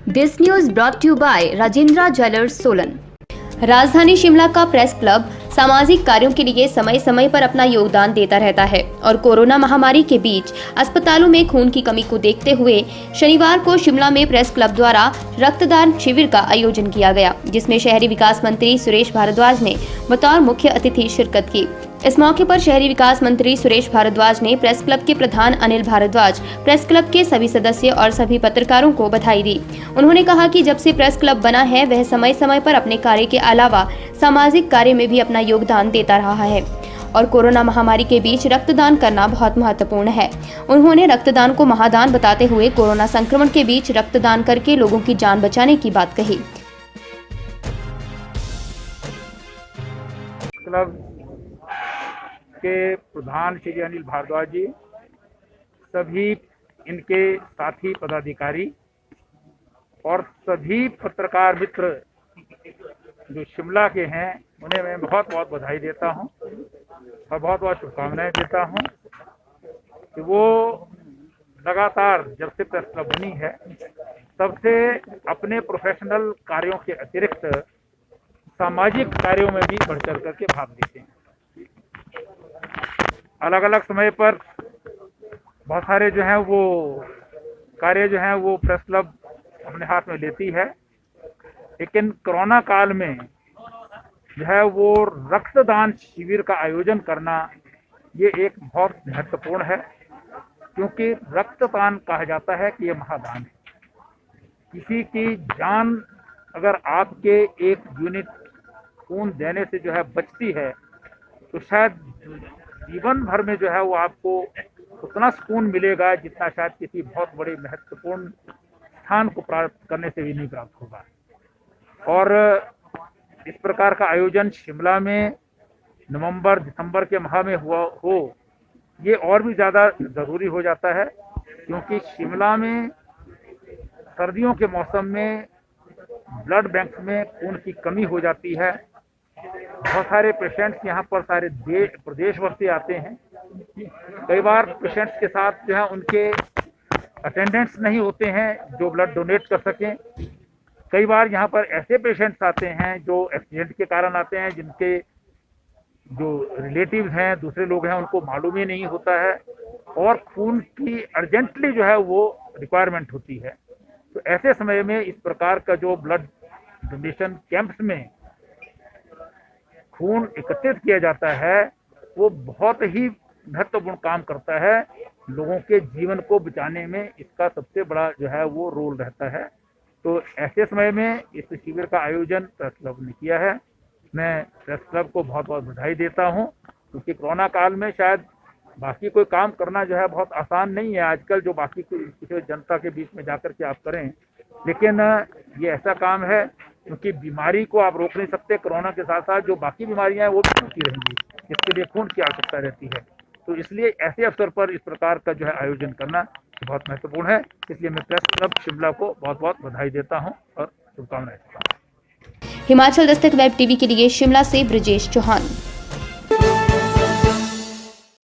This news brought to you by Rajendra Jewellers Solan। राजधानी शिमला का press club सामाजिक कार्यों के लिए समय समय पर अपना योगदान देता रहता है और कोरोना महामारी के बीच अस्पतालों में खून की कमी को देखते हुए शनिवार को शिमला में प्रेस क्लब द्वारा रक्तदान शिविर का आयोजन किया गया, जिसमें शहरी विकास मंत्री सुरेश भारद्वाज ने बतौर मुख्य अतिथि शिरकत की। इस मौके पर शहरी विकास मंत्री सुरेश भारद्वाज ने प्रेस क्लब के प्रधान अनिल भारद्वाज, प्रेस क्लब के सभी सदस्य और सभी पत्रकारों को बधाई दी। उन्होंने कहा कि जब से प्रेस क्लब बना है वह समय समय पर अपने कार्य के अलावा सामाजिक कार्य में भी अपना योगदान देता रहा है और कोरोना महामारी के बीच रक्तदान करना बहुत महत्वपूर्ण है। उन्होंने रक्तदान को महादान बताते हुए कोरोना संक्रमण के बीच रक्तदान करके लोगों की जान बचाने की बात कही। क्लब के प्रधान श्री अनिल भारद्वाज जी, सभी इनके साथी पदाधिकारी और सभी पत्रकार मित्र जो शिमला के हैं, उन्हें मैं बहुत बहुत बधाई देता हूं और बहुत बहुत शुभकामनाएं देता हूं कि वो लगातार जब से प्रेस क्लब बनी है तब से अपने प्रोफेशनल कार्यों के अतिरिक्त सामाजिक कार्यों में भी बढ़ चढ़ करके भाग लेते हैं। अलग अलग समय पर बहुत सारे जो हैं वो कार्य जो हैं वो प्रेस क्लब अपने हाथ में लेती है, लेकिन कोरोना काल में जो है वो रक्तदान शिविर का आयोजन करना ये एक बहुत महत्वपूर्ण है, क्योंकि रक्तदान कहा जाता है कि ये महादान है। किसी की जान अगर आपके एक यूनिट खून देने से जो है बचती है तो शायद जीवन भर में जो है वो आपको उतना सुकून मिलेगा जितना शायद किसी बहुत बड़े महत्वपूर्ण स्थान को प्राप्त करने से भी नहीं प्राप्त होगा। और इस प्रकार का आयोजन शिमला में नवंबर दिसंबर के माह में हो ये और भी ज़्यादा ज़रूरी हो जाता है, क्योंकि शिमला में सर्दियों के मौसम में ब्लड बैंक में खून की कमी हो जाती है। बहुत सारे पेशेंट्स यहाँ पर सारे प्रदेशभर से आते हैं। कई बार पेशेंट्स के साथ जो है उनके अटेंडेंट्स नहीं होते हैं जो ब्लड डोनेट कर सकें। कई बार यहाँ पर ऐसे पेशेंट्स आते हैं जो एक्सीडेंट के कारण आते हैं, जिनके जो रिलेटिव्स हैं, दूसरे लोग हैं, उनको मालूम ही नहीं होता है और खून की अर्जेंटली जो है वो रिक्वायरमेंट होती है। तो ऐसे समय में इस प्रकार का जो ब्लड डोनेशन कैंप्स में खून एकत्रित किया जाता है वो बहुत ही महत्वपूर्ण काम करता है। लोगों के जीवन को बचाने में इसका सबसे बड़ा जो है वो रोल रहता है। तो ऐसे समय में इस शिविर का आयोजन प्रेस क्लब ने किया है। मैं प्रेस क्लब को बहुत बहुत बधाई देता हूं, क्योंकि कोरोना काल में शायद बाकी कोई काम करना जो है बहुत आसान नहीं है आजकल, जो बाकी किसी जनता के बीच में जाकर के आप करें, लेकिन ये ऐसा काम है क्योंकि बीमारी को आप रोक नहीं सकते। कोरोना के साथ साथ जो बाकी बीमारियां हैं वो भी होती रहेंगी, इसके लिए खून की आवश्यकता रहती है। तो इसलिए ऐसे अवसर पर इस प्रकार का जो है आयोजन करना बहुत महत्वपूर्ण है। इसलिए मैं प्रेस क्लब शिमला को बहुत बहुत बधाई देता हूं और शुभकामनाएं देता हूं। हिमाचल दस्तक वेब टीवी के लिए शिमला से ब्रजेश चौहान।